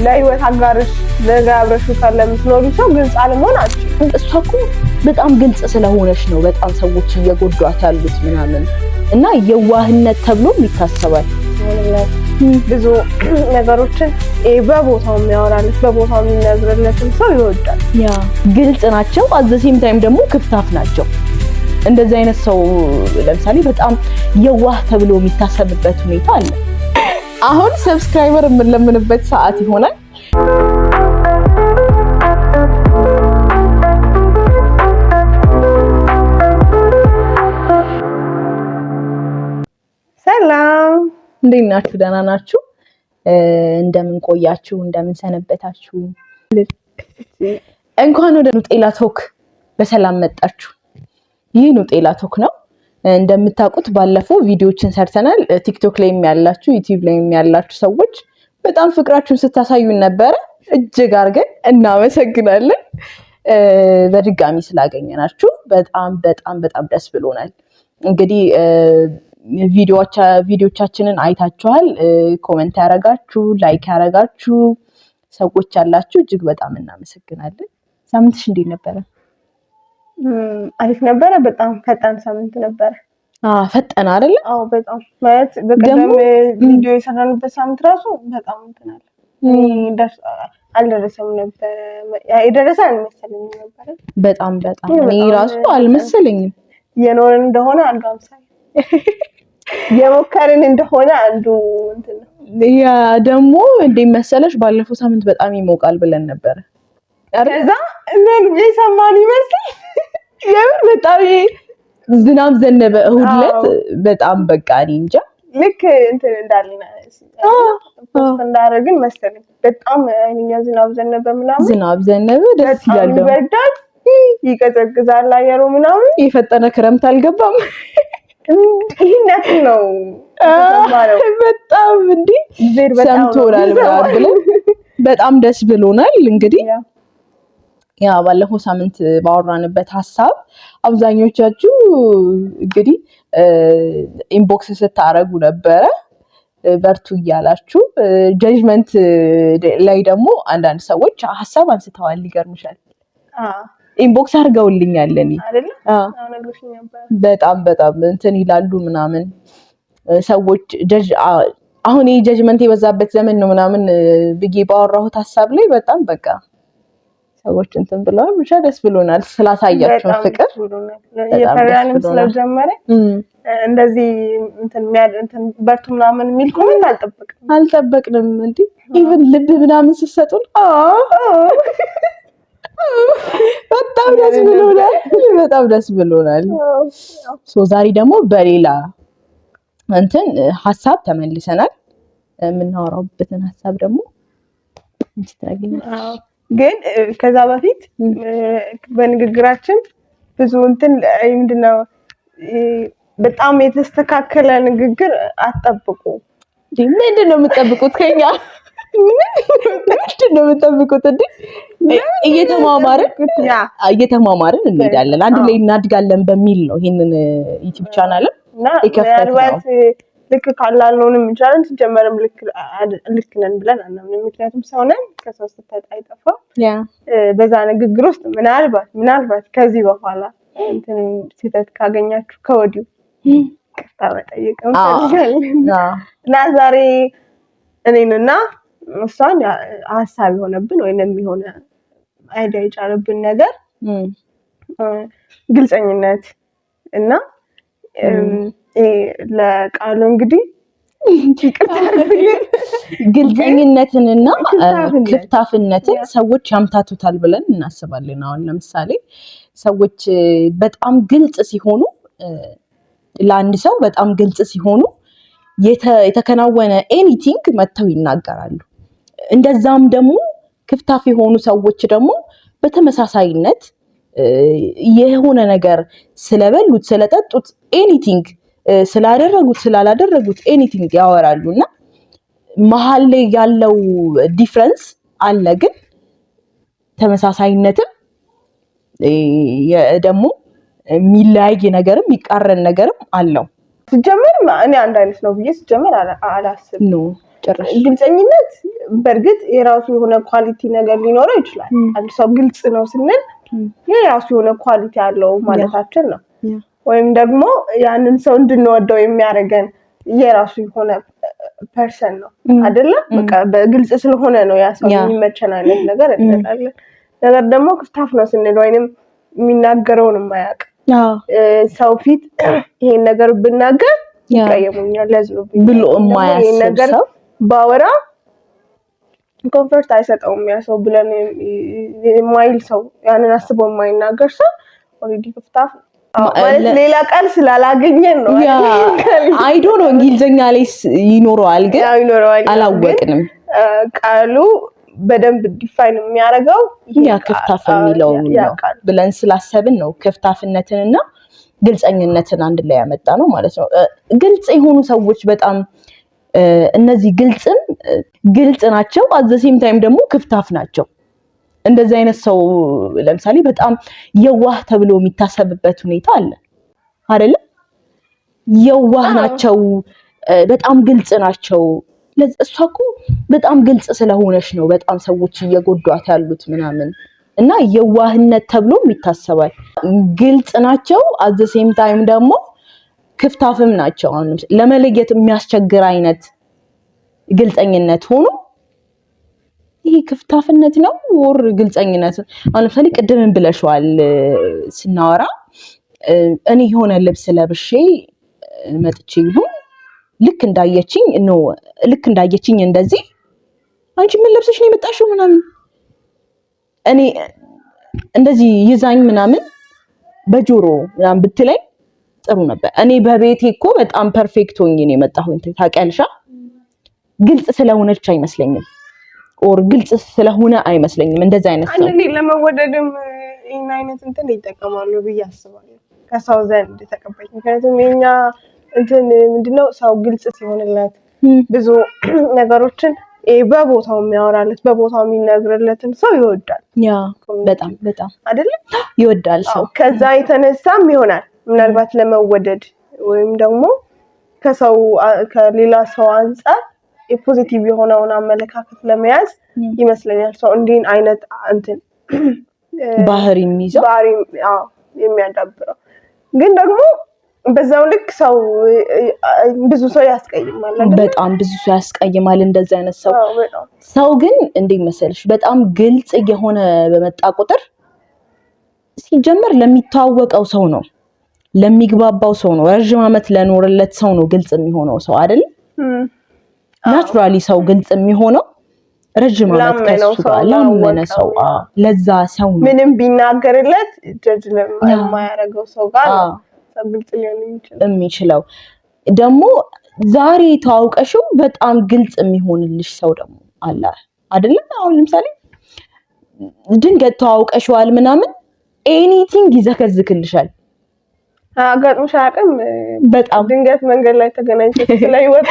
ለህይወት አጋርሽ ለጋብረሹ ካለምትኖሪ ሰው ግልጽ አለመሆን አትችልም። እሷ እኮ በጣም ግልጽ ስለሆነች ነው በጣም ሰዎች እየጎዷት ያሉት ምናምን እና የዋህነት ተብሎ ይታሰባል። ብዙ ነገሮችን በቦታው የሚያወራለት በቦታው የሚነግርለትን ሰው ይወዳል። ያ ግልጽ ናቸው አዘሴም ታይም ደግሞ ክፍታፍ ናቸው። እንደዚህ አይነት ሰው ለምሳሌ በጣም የዋህ ተብሎ የሚታሰብበት ሁኔታ አለ። አሁን ሰብስክራይበር የምንለምንበት ሰዓት ይሆናል። ሰላም እንዴት ናችሁ? ደህና ናችሁ? እንደምን ቆያችሁ? እንደምን ሰነበታችሁ? እንኳን ወደ ኑጤላ ቶክ በሰላም መጣችሁ። ይህ ኑጤላ ቶክ ነው። እንደምታውቁት ባለፈው ቪዲዮችን ሰርተናል። ቲክቶክ ላይም ያላችሁ ዩቲዩብ ላይም ያላችሁ ሰዎች በጣም ፍቅራችሁን ስታሳዩን ነበረ። እጅግ አድርገን እናመሰግናለን። በድጋሚ ስላገኘናችሁ በጣም በጣም በጣም ደስ ብሎናል። እንግዲህ ቪዲዮቻችንን አይታችኋል። ኮሜንት ያረጋችሁ፣ ላይክ ያረጋችሁ ሰዎች ያላችሁ እጅግ በጣም እናመሰግናለን። ሳምንትሽ እንዴት ነበረ? አሪፍ ነበረ። በጣም ፈጣን ሳምንት ነበረ። ፈጣን አይደል? አዎ በጣም ማለት በቀደም ቪዲዮ የሰራንበት ሳምንት ራሱ በጣም እንትናል። አልደረሰም ነበር። የደረሰ አልመሰለኝም ነበር። በጣም እኔ ራሱ አልመሰለኝም። የኖርን እንደሆነ አንዱ አምሳይ የሞከርን እንደሆነ አንዱ እንትን ነው። ያ ደግሞ እንዴት መሰለሽ ባለፈው ሳምንት በጣም ይሞቃል ብለን ነበር። ከዛ ምን የሰማን ይመስል የምር በጣም ዝናብ ዘነበ እሁድ ዕለት። በጣም በቃ እኔ እንጃ ልክ እንትን እንዳልና ፖስት እንዳደረግን መሰለኝ በጣም አይኛ ዝናብ ዘነበ ምናምን። ዝናብ ዘነበ ደስ ይላል። ይበርዳል፣ ይቀዘቅዛል አየሩ ምናምን። የፈጠነ ክረምት አልገባም። ይሄነት ነው በጣም እንዴ ሰምቶናል ብለን በጣም ደስ ብሎናል። እንግዲህ ያ ባለፈው ሳምንት ባወራንበት ሀሳብ አብዛኞቻችሁ እንግዲህ ኢንቦክስ ስታረጉ ነበረ በርቱ እያላችሁ። ጀጅመንት ላይ ደግሞ አንዳንድ ሰዎች ሀሳብ አንስተዋል። ይገርምሻል ኢንቦክስ አድርገውልኛል። እኔ በጣም እንትን ይላሉ ምናምን ሰዎች አሁን ይሄ ጀጅመንት የበዛበት ዘመን ነው ምናምን ብዬ ባወራሁት ሀሳብ ላይ በጣም በቃ ሰዎች እንትን ብለዋል። ብቻ ደስ ብሎናል ስላሳያችሁ ፍቅር። የፈራንም ስለጀመረ እንደዚህ እንትን በርቱ ምናምን የሚል ኮሜንት አልጠበቅንም። እንዴ ኢቭን ልብ ምናምን ሲሰጡን በጣም ደስ ብሎናል። ዛሬ ደግሞ በሌላ እንትን ሀሳብ ተመልሰናል። የምናወራውበትን ሀሳብ ደግሞ እንጂ ታገኛለሽ። ግን ከዛ በፊት በንግግራችን ብዙ እንትን ምንድነው በጣም የተስተካከለ ንግግር አትጠብቁ። ምንድነው የምትጠብቁት ከኛ? ምንድነው የምትጠብቁት? እየተማማርን እንሄዳለን፣ አንድ ላይ እናድጋለን በሚል ነው ይሄንን ዩቲዩብ ቻናል የከፈትነው። ልክ ካላልነውንም እንችላለን ሲጀመርም ልክ ነን ብለን አናምንም። ምክንያቱም ሰው ነን፣ ከሰው ስህተት አይጠፋም። በዛ ንግግር ውስጥ ምናልባት ከዚህ በኋላ እንትን ስህተት ካገኛችሁ ከወዲሁ ይቅርታ መጠየቅ እንፈልጋለን እና ዛሬ እኔንና እሷን ሀሳብ የሆነብን ወይንም የሆነ አይዲያ የጫረብን ነገር ግልጸኝነት እና ለቃሉ እንግዲህ ግልጸኝነትንና ክፍታፍነትን ሰዎች ያምታቱታል ብለን እናስባለን። አሁን ለምሳሌ ሰዎች በጣም ግልጽ ሲሆኑ ለአንድ ሰው በጣም ግልጽ ሲሆኑ የተከናወነ ኤኒቲንግ መተው ይናገራሉ። እንደዛም ደግሞ ክፍታፍ የሆኑ ሰዎች ደግሞ በተመሳሳይነት የሆነ ነገር ስለበሉት ስለጠጡት ኤኒቲንግ ስላደረጉት ስላላደረጉት ኤኒቲንግ ያወራሉና መሀል ላይ ያለው ዲፍረንስ አለ። ግን ተመሳሳይነትም ደግሞ የሚለያይ ነገርም የሚቃረን ነገርም አለው። ሲጀመር እኔ አንድ አይነት ነው ብዬ ሲጀመር አላስብም። ነው ግልጸኝነት በእርግጥ የራሱ የሆነ ኳሊቲ ነገር ሊኖረው ይችላል። አንድ ሰው ግልጽ ነው ስንል የራሱ የሆነ ኳሊቲ ያለው ማለታችን ነው። ወይም ደግሞ ያንን ሰው እንድንወደው የሚያደርገን የራሱ የሆነ ፐርሰን ነው አይደለ? በቃ በግልጽ ስለሆነ ነው ያ ሰው የሚመቸን አይነት ነገር እንላለን። ነገር ደግሞ ክፍታፍ ነው ስንል ወይንም የሚናገረውን የማያውቅ ሰው ፊት ይሄን ነገር ብናገር ይቀየሙኛል ለዝኑብኝ ብሎ የማያስብ ሰው ባወራ ኮንፈርት አይሰጠውም ያ ሰው ብለን የማይል ሰው ያንን አስቦ የማይናገር ሰው ኦሬዲ ክፍታፍ ማለት ሌላ ቃል ስላላገኘን ነው። አይ ዶንት ኖ እንግሊዘኛ ላይ ይኖረዋል ግን አላወቅንም። ቃሉ በደንብ ዲፋይን የሚያደርገው ያ ክፍታፍ የሚለው ነው ብለን ስላሰብን ነው ክፍታፍነትንና ግልጸኝነትን አንድ ላይ ያመጣ ነው ማለት ነው። ግልጽ የሆኑ ሰዎች በጣም እነዚህ ግልጽ ናቸው at the same time ደግሞ ክፍታፍ ናቸው። እንደዚህ አይነት ሰው ለምሳሌ በጣም የዋህ ተብሎ የሚታሰብበት ሁኔታ አለ አይደለ? የዋህ ናቸው፣ በጣም ግልጽ ናቸው። እሷ እኮ በጣም ግልጽ ስለሆነች ነው በጣም ሰዎች እየጎዷት ያሉት ምናምን እና የዋህነት ተብሎ ይታሰባል። ግልጽ ናቸው at the same time ደግሞ ክፍታፍም ናቸው። አሁን ለመለየት የሚያስቸግር አይነት ግልጸኝነት ሆኖ ይሄ ክፍታፍነት ነው ወር ግልጸኝነት። አሁን ለምሳሌ ቅድምን ብለሽዋል ስናወራ እኔ የሆነ ልብስ ለብሼ መጥቼ ይሁን ልክ እንዳየችኝ እንደዚህ አንቺ ምን ለብሰሽ ነው የመጣሽው ምናምን እኔ እንደዚህ ይዛኝ ምናምን በጆሮ ምናምን ብትለኝ ጥሩ ነበር። እኔ በቤቴ እኮ በጣም ፐርፌክት ሆኜ ነው የመጣሁኝ ታውቂያለሽ። ግልጽ ስለሆነች አይመስለኝም ኦር ግልጽ ስለሆነ አይመስለኝም እንደዛ አይነት ሰው አንዴ ለመወደድም ይሄን አይነት እንትን ይጠቀማሉ ብዬ አስባለሁ ከሰው ዘንድ ተቀባይ። ምክንያቱም የኛ እንትን ምንድነው ሰው ግልጽ ሲሆንለት ብዙ ነገሮችን በቦታው የሚያወራለት በቦታው የሚነግርለትን ሰው ይወዳል። ያ በጣም አይደለ ይወዳል ሰው። ከዛ የተነሳም ይሆናል ምናልባት ለመወደድ ወይም ደግሞ ከሌላ ሰው አንፃር የፖዚቲቭ የሆነውን አመለካከት ለመያዝ ይመስለኛል ሰው እንዲህ አይነት እንትን ባህሪ የሚያዳብረው። ግን ደግሞ በዛው ልክ ሰው ብዙ ሰው ያስቀይማል አይደል? በጣም ብዙ ሰው ያስቀይማል እንደዛ አይነት ሰው ግን እንዴት መሰለሽ በጣም ግልጽ የሆነ በመጣ ቁጥር ሲጀመር ለሚታወቀው ሰው ነው ለሚግባባው ሰው ነው ረጅም ዓመት ለኖርለት ሰው ነው ግልጽ የሚሆነው ሰው አይደል? ናቹራሊ ሰው ግልጽ የሚሆነው ረጅም ዓመት ከሱ ጋር ላመነ ሰው ለዛ ሰው ነው ምንም ቢናገርለት ጀጅ ለማያረገው ሰው ጋር ሰው ግልጽ ሊሆን የሚችለው ደግሞ ዛሬ ታውቀሽው በጣም ግልጽ የሚሆንልሽ ሰው ደግሞ አለ አይደል? አሁን ለምሳሌ ድንገት ታውቀሽዋል ምናምን ኤኒቲንግ ይዘከዝክልሻል። አጋጥሞሽ አያውቅም? በጣም ድንገት መንገድ ላይ ተገናኝተሽ ስለይወት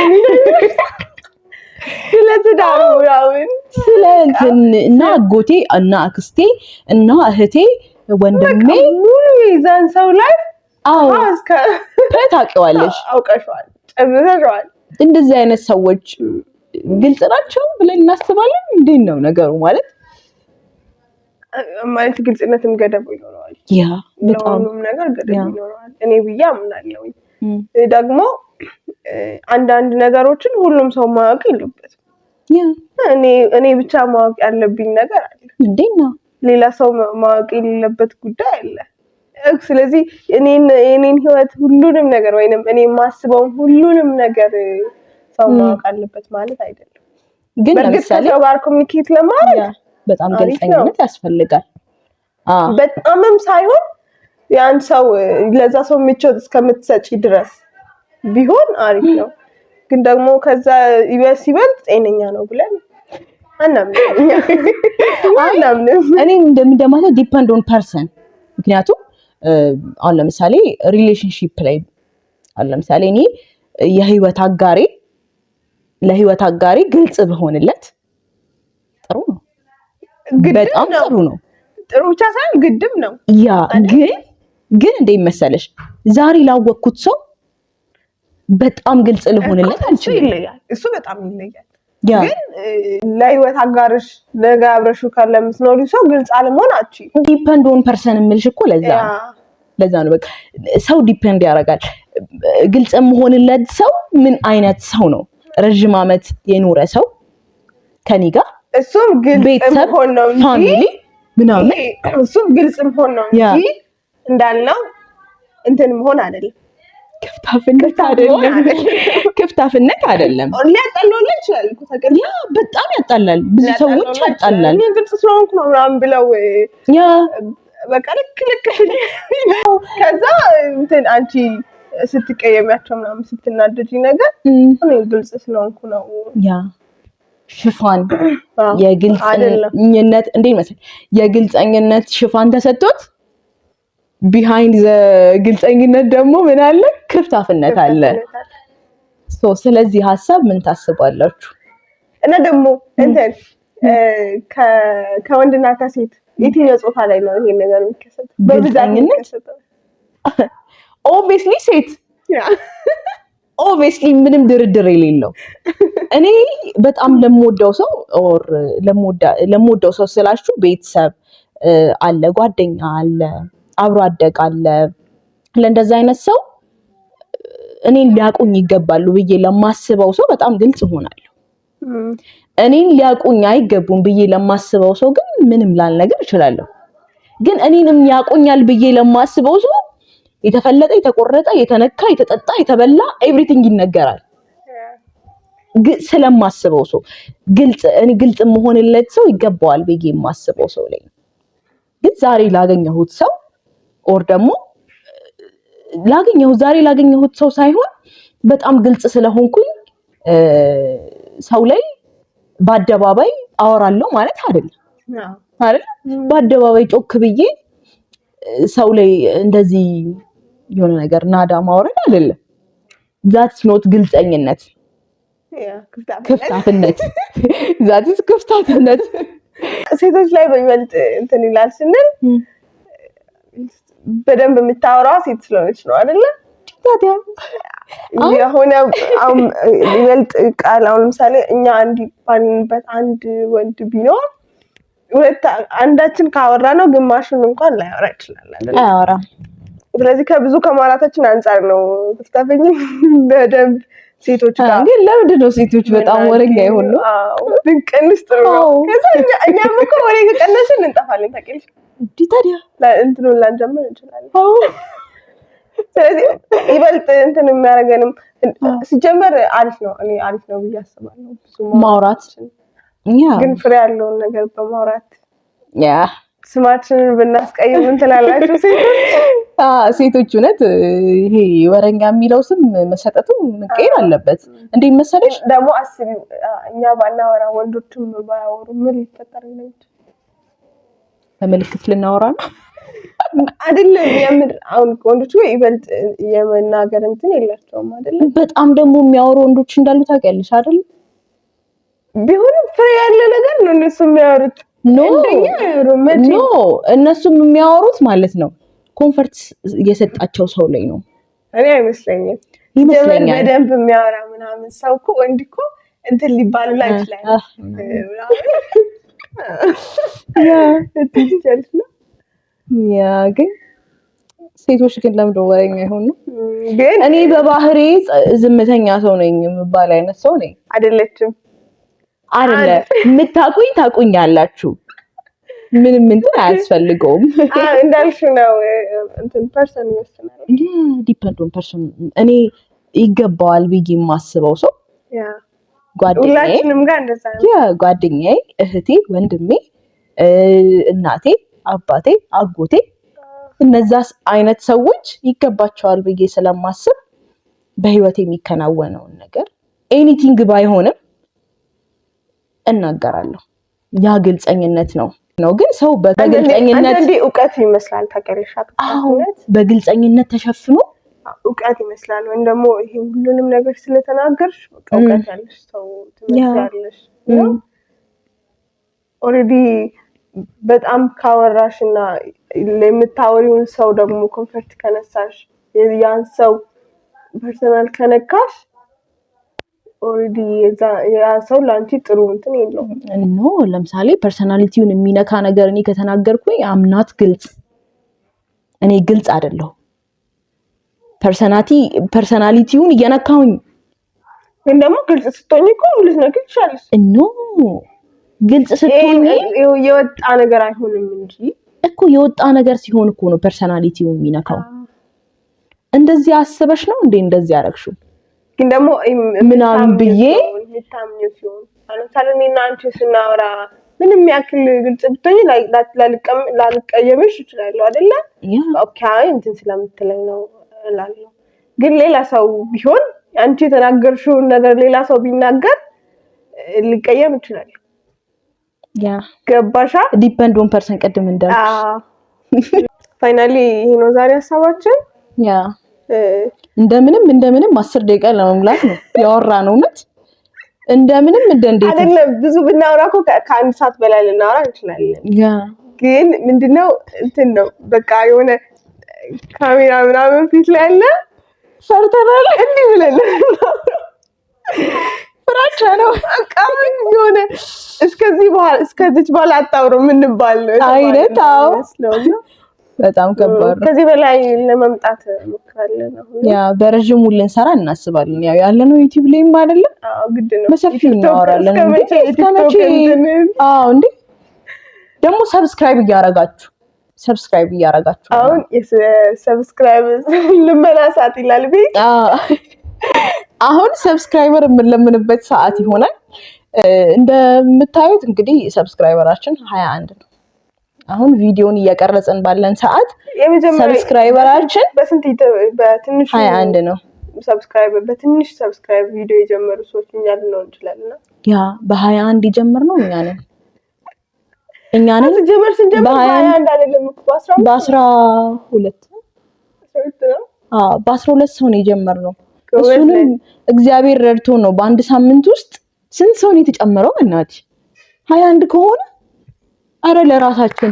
ስለትዳሩ ያውን ስለእንትን እና አጎቴ እና አክስቴ እና እህቴ ወንድሜ ሙሉ ይዛን ሰው ላይ ታውቂዋለሽ አውቀሽዋል ጨብዘሽዋል። እንደዚህ አይነት ሰዎች ግልጽ ናቸው ብለን እናስባለን። እንዴት ነው ነገሩ? ማለት ግልጽነትም ገደብ ይኖረዋል። ያ በጣም ነገር ገደብ ይኖረዋል እኔ ብዬ አምናለሁ። ደግሞ አንዳንድ ነገሮችን ሁሉም ሰው ማወቅ የለበትም። እኔ ብቻ ማወቅ ያለብኝ ነገር አለ እንዴና ሌላ ሰው ማወቅ የሌለበት ጉዳይ አለ። ስለዚህ እኔን ህይወት ሁሉንም ነገር ወይንም እኔ የማስበውን ሁሉንም ነገር ሰው ማወቅ አለበት ማለት አይደለም። ግን ለምሳሌ ሰው ጋር ኮሚኒኬት ለማድረግ በጣም ግልጽነት ያስፈልጋል። በጣምም ሳይሆን ያን ሰው ለዛ ሰው ምቾት እስከምትሰጪ ድረስ ቢሆን አሪፍ ነው። ግን ደግሞ ከዛ ይበልጥ ጤነኛ ነው ብለን አናምንም። እኔ እንደምደማለው ዲፔንድ ኦን ፐርሰን። ምክንያቱም አሁን ለምሳሌ ሪሌሽንሺፕ ላይ አሁን ለምሳሌ እኔ ለህይወት አጋሪ ግልጽ በሆንለት ጥሩ ነው፣ በጣም ጥሩ ነው። ጥሩ ብቻ ሳይሆን ግድም ነው። ያ ግን እንደምን መሰለሽ ዛሬ ላወቅኩት ሰው በጣም ግልጽ ልሆንለት አልችልም። ይለያል። እሱ በጣም ይለያል። ግን ለህይወት አጋርሽ ነገ አብረሽው ካለ የምትኖሪው ሰው ግልጽ አለመሆን አትችይ። ዲፔንድ ኦን ፐርሰን የምልሽ እኮ ለዛ ነው በቃ ሰው ዲፔንድ ያደርጋል። ግልጽ መሆንለት ሰው ምን አይነት ሰው ነው? ረጅም ዓመት የኖረ ሰው ከኔ ጋር እሱም ግልጽ መሆን ነው እንጂ ፋሚሊ ምናምን እሱም ግልጽ መሆን ነው እንጂ እንዳልነው እንትን መሆን አይደለም። ክፍታፍነት አይደለም። ሊያጣላው ይችላል እኮ ታውቂያለሽ። ያ በጣም ያጣላል። ብዙ ሰዎች ያጣላል። ግልጽ ስለሆንኩ ነው ምናምን ብለው ያ በቃ ልክ ከዛ እንትን አንቺ ስትቀየሚያቸው ምናምን ስትናደጂ ነገር እኔ ግልጽ ስለሆንኩ ነው። ያ ሽፋን የግልጽኝነት እንዴ መሰለኝ የግልጽኝነት ሽፋን ተሰጥቶት ቢሃይንድ ዘ ግልጽኝነት ደግሞ ምን አለ? ክፍታፍነት አለ። ስለዚህ ሀሳብ ምን ታስባላችሁ? እና ደግሞ እንትን ከወንድና ከሴት የትኛው ጾታ ላይ ነው ይሄ ነገር የሚከሰተው? በብዛት የሚከሰተው ኦብቪስሊ ሴት ኦብቪስሊ ምንም ድርድር የሌለው። እኔ በጣም ለምወደው ሰው ኦር ለምወደው ሰው ስላችሁ ቤተሰብ አለ፣ ጓደኛ አለ፣ አብሮ አደግ አለ። ለእንደዛ አይነት ሰው እኔን ሊያቁኝ ይገባሉ ብዬ ለማስበው ሰው በጣም ግልጽ ሆናለሁ። እኔን ሊያቁኝ አይገቡም ብዬ ለማስበው ሰው ግን ምንም ላልነገር እችላለሁ። ግን እኔንም ያቁኛል ብዬ ለማስበው ሰው የተፈለጠ፣ የተቆረጠ፣ የተነካ፣ የተጠጣ፣ የተበላ ኤቭሪቲንግ ይነገራል። ስለማስበው ሰው ግልጽ መሆንለት ሰው ይገባዋል ብዬ የማስበው ሰው ላይ ግን ዛሬ ላገኘሁት ሰው ኦር ደግሞ ዛሬ ላገኘሁት ሰው ሳይሆን በጣም ግልጽ ስለሆንኩኝ ሰው ላይ በአደባባይ አወራለሁ ማለት አይደለም አይደል? በአደባባይ ጮክ ብዬ ሰው ላይ እንደዚህ የሆነ ነገር ናዳ ማውረድ አይደለም። ዛትስ ኖት ግልጸኝነት፣ ክፍታፍነት። ዛትስ ክፍታፍነት። ሴቶች ላይ በይበልጥ እንትን ይላል ስንል በደንብ የምታወራው ሴት ስለሆነች ነው አይደለ? ታዲያ የሆነ ይበልጥ ቃል አሁን ለምሳሌ እኛ እንዲባልንበት አንድ ወንድ ቢኖር አንዳችን ካወራ ነው ግማሹን እንኳን ላያወራ ይችላል አይደል? አያወራም። ስለዚህ ከብዙ ከማራታችን አንፃር ነው ተስተፈኝ በደንብ ሴቶች ጋር ግን ለምንድን ነው ሴቶች በጣም ወሬኛ ይሆኑ? ድንቅንስ ጥሩ ነው። ከዛ እኛም እኮ ወሬ ከቀነስን እንጠፋለን ታውቂያለሽ። ታዲያ እንትኑን ላንጀምር እንችላለን። ስለዚህ ይበልጥ እንትን የሚያደርገንም ሲጀመር አሪፍ ነው። እኔ አሪፍ ነው ብዬ አስባለሁ። ብዙ ማውራት ግን ፍሬ ያለውን ነገር በማውራት ያ ስማችንን ብናስቀይም ምን ትላላችሁ ሴቶች? እውነት ይሄ ወረኛ የሚለው ስም መሰጠቱ መቀየር አለበት። እንዴ መሰለሽ ደግሞ አስቢው እኛ ባናወራ ወንዶችም ባያወሩ ምን ሊፈጠር ነው? በምልክት ልናወራ ነው አይደለም? የምር አሁን ወንዶች ወይ ይበልጥ የመናገር እንትን የላቸውም አይደለም? በጣም ደግሞ የሚያወሩ ወንዶች እንዳሉ ታውቂያለሽ አይደል? ቢሆንም ፍሬ ያለ ነገር ነው እነሱ የሚያወሩት። ኖ እነሱም የሚያወሩት ማለት ነው ኮንፈርት የሰጣቸው ሰው ላይ ነው። እኔ አይመስለኝም። በደንብ የሚያወራ ምናምን ሰው እኮ ወንድ እኮ እንትን ሊባል ይችላል። ያ ግን ሴቶች ግን ለምንድን ነው ወሬኛ የሆኑ? ግን እኔ በባህሬ ዝምተኛ ሰው ነኝ የምባል አይነት ሰው ነኝ። አይደለችም? አይደለ የምታቁኝ ታቁኛላችሁ። ምንም እንትን አያስፈልገውም። እንዳልሽ ነው እንትን ፐርሰን ይወስናል። ዲፔንድ ኦን ፐርሰን። እኔ ይገባዋል ብዬ የማስበው ሰው ሁላችንም ጋር እንደዛ ነው። ጓደኛዬ፣ እህቴ፣ ወንድሜ፣ እናቴ፣ አባቴ፣ አጎቴ እነዛ አይነት ሰዎች ይገባቸዋል ብዬ ስለማስብ በህይወት የሚከናወነውን ነገር ኤኒቲንግ ባይሆንም እናገራለሁ። ያ ግልጸኝነት ነው። ግን ሰው በግልጸኝነት አንዴ ዕውቀት ይመስላል ታውቂያለሽ። በግልጸኝነት ተሸፍኖ ዕውቀት ይመስላል። ወይም ደግሞ ይሄ ሁሉንም ነገር ስለተናገርሽ በቃ ዕውቀት ያለሽ ሰው ትመስያለሽ። ኦሬዲ በጣም ካወራሽና ለምታወሪውን ሰው ደግሞ ኮንፈርት ከነሳሽ ያን ሰው ፐርሰናል ከነካሽ ኦልሬዲ ያ ሰው ላንቺ ጥሩ እንትን የለውም። ኖ ለምሳሌ ፐርሰናሊቲውን የሚነካ ነገር እኔ ከተናገርኩኝ አምናት ግልጽ እኔ ግልጽ አይደለሁ። ፐርሰናሊቲውን እየነካሁኝ ግን ደግሞ ግልጽ ስትሆኚ እኮ ልትነግሪ ትችያለሽ። ኖ ግልጽ ስትሆኚ የወጣ ነገር አይሆንም እንጂ እኮ የወጣ ነገር ሲሆን እኮ ነው ፐርሰናሊቲውን የሚነካው። እንደዚህ አስበሽ ነው እንዴ እንደዚህ ያረግሽው? ግን ደግሞ ምናምን ብዬ የምታምኚው ሲሆን ለምሳሌ እኔና አንቺ ስናወራ ምንም ያክል ግልጽ ብትሆኚ ላልቀየምሽ እችላለሁ አይደለ? ኦኬ እንትን ስለምትለኝ ነው እላለሁ። ግን ሌላ ሰው ቢሆን አንቺ የተናገርሽውን ነገር ሌላ ሰው ቢናገር ሊቀየም ይችላል። ገባሻ? ዲፔንድ ኦን ፐርሰን ቀድም እንዳልኩሽ። ፋይናሊ ይሄ ነው ዛሬ ሀሳባችን። እንደምንም 10 ደቂቃ ለመሙላት ነው ያወራነው። እውነት እንደምንም እንዴት አይደለም ብዙ ብናወራ እኮ ከአንድ ሰዓት በላይ ልናወራ እንችላለን። ግን ምንድነው እንትን ነው በቃ የሆነ ካሜራ ምናምን ፊት ላይ አለ ፈርተናል እንዲህ ብለን ፍራቻ ነው በቃ ምን የሆነ እስከዚህ በኋላ አታውሩ ምን ባል አይነት በጣም ከባድ ነው። ከዚህ በላይ ለመምጣት ሞክራለን። በረጅሙ ልንሰራ እናስባለን። ያለነው ዩቲዩብ ላይም አይደለም ግድ ነው በሰፊው እናወራለን። እንዴ ደግሞ ሰብስክራይብ እያረጋችሁ አሁን ሰብስክራይብ ልመና ሰዓት ይላል ቤት አሁን ሰብስክራይበር የምንለምንበት ሰዓት ይሆናል። እንደምታዩት እንግዲህ ሰብስክራይበራችን 21 ነው። አሁን ቪዲዮን እየቀረጽን ባለን ሰዓት ሰብስክራይበራችን በትንሽ 21 ነው። በትንሽ ሰብስክራይብ ቪዲዮ የጀመሩ ሰዎች እኛ ልንሆን እንችላለን። በ21 የጀመርነው እኛ ነን ስንጀምር በ21 አይደለም እኮ በ12 በ12 ሰው ነው የጀመርነው። እሱንም እግዚአብሔር ረድቶ ነው። በአንድ ሳምንት ውስጥ ስንት ሰው ነው የተጨመረው? እናት 21 ከሆነ አረ ለራሳችን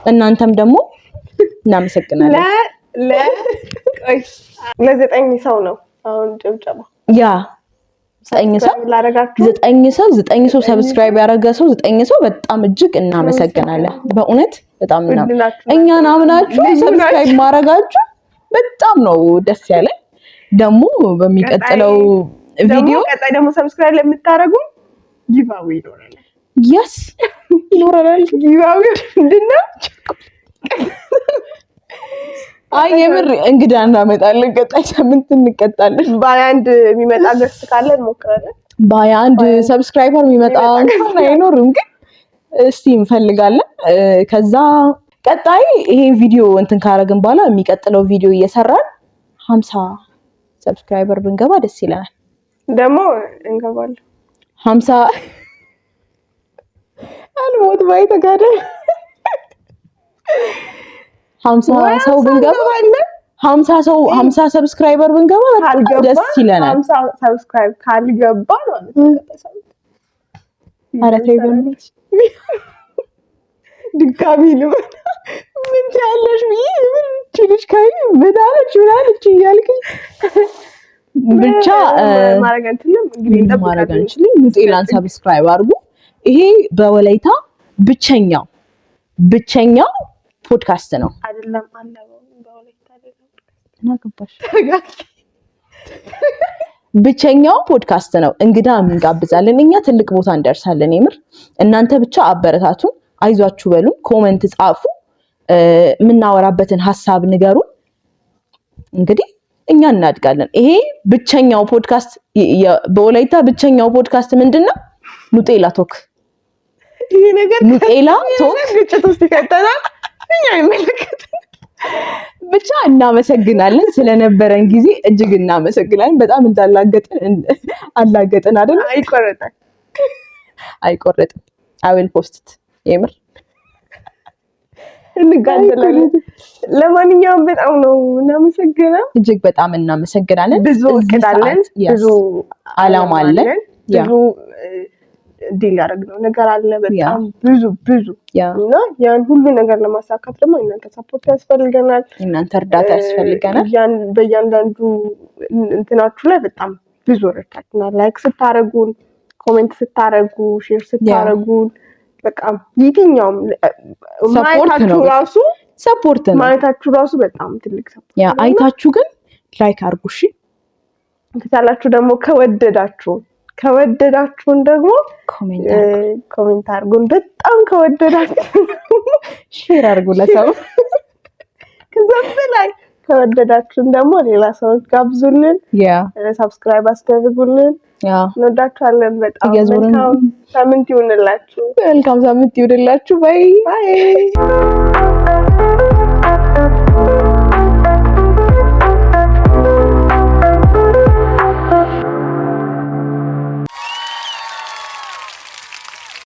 እናንተም ደግሞ እናመሰግናለን። ለ9 ሰው ነው አሁን ጭብጨባ 9 ሰው ሰብስክራይብ ያደረገ ሰው 9 ሰው በጣም እጅግ እናመሰግናለን። በእውነት በጣም እኛን አምናችሁ ሰብስክራይብ ማድረጋችሁ በጣም ነው ደስ ያለን። ደግሞ በሚቀጥለው ቪዲዮ ቀጣይ ደግሞ ሰብስክራይብ ለምታረጉ ጊቫዌ ይኖራል። ጊቫዌ ምንድነው? የምር እንግዳ እናመጣለን። ቀጣይ ሳምንት እንቀጣለን። በ21 የሚመጣ ገስ ካለ እንሞክራለን። በ21 ሰብስክራይበር የሚመጣ እንኳን አይኖርም፣ ግን እስቲ እንፈልጋለን። ከዛ ቀጣይ ይሄን ቪዲዮ እንትን ካረግን በኋላ የሚቀጥለው ቪዲዮ እየሰራን 50 ሰብስክራይበር ብንገባ ደስ ይለናል። ደግሞ እንገባለን 50 አልሞት ባይ ተጋደ 50 ሰው ብንገባ 50 ሰብስክራይበር ብንገባ ደስ ይለናል። 50 ሰብስክራይብ ካልገባ ማለት ነው አረቴ በእናትሽ ድጋሚ ልበል ምን ትያለሽ? ምን ትልሽ ካይ በዳለች እያልኩኝ ብቻ ማረግ አንችልም። እንግዲህ ማረግ አንችልም። ሙጤላን ሰብስክራይብ አድርጉ። ይሄ በወላይታ ብቸኛው ፖድካስት ነው አይደለም? አንደው በወላይታ አይደለም እናገባሽ ብቸኛው ፖድካስት ነው። እንግዳ እንጋብዛለን። እኛ ትልቅ ቦታ እንደርሳለን። የምር እናንተ ብቻ አበረታቱን፣ አይዟችሁ በሉን፣ ኮሜንት ጻፉ፣ የምናወራበትን ሐሳብ ንገሩን። እንግዲህ እኛ እናድጋለን። ይሄ ብቸኛው ፖድካስት በወላይታ ብቸኛው ፖድካስት ምንድነው? ኑጤላ ቶክ። ይሄ ነገር ኑጤላ ቶክ ግጭት ውስጥ ይከተናል። እኛ አይመለከተንም። ብቻ እናመሰግናለን። ስለነበረን ጊዜ እጅግ እናመሰግናለን። በጣም አላገጥን አይደል? አይቆረጥም። አዊል ፖስት የምር እንጋደላለን። ለማንኛውም በጣም ነው እናመሰግናለን። እጅግ በጣም እናመሰግናለን። ብዙ እቅድ አለን፣ ብዙ አላማ አለን፣ ብዙ ዲል ያደረግነው ነገር አለ። በጣም ብዙ እና ያን ሁሉ ነገር ለማሳካት ደግሞ እናንተ ሰፖርት ያስፈልገናል፣ እናንተ እርዳታ ያስፈልገናል። በእያንዳንዱ እንትናችሁ ላይ በጣም ብዙ ረድታችሁናል። ላይክ ስታረጉን፣ ኮሜንት ስታረጉ፣ ሼር ስታረጉን በቃ የትኛውም ማየታችሁ ራሱ ሰፖርት ነው። ማየታችሁ ራሱ በጣም ትልቅ ሰፖርት ያ አይታችሁ ግን ላይክ አድርጉ። እሺ ከቻላችሁ ደግሞ ከወደዳችሁን ደግሞ ኮሜንት አድርጉን። በጣም ከወደዳችሁ ሼር አድርጉ ለሰው። ከዛም በላይ ከወደዳችሁን ደግሞ ሌላ ሰዎች ጋብዙልን። ሰብስክራይብ አስደርጉልን። እንወዳችኋለን በጣም። መልካም ሳምንት ይሁንላችሁ። ባይ ባይ።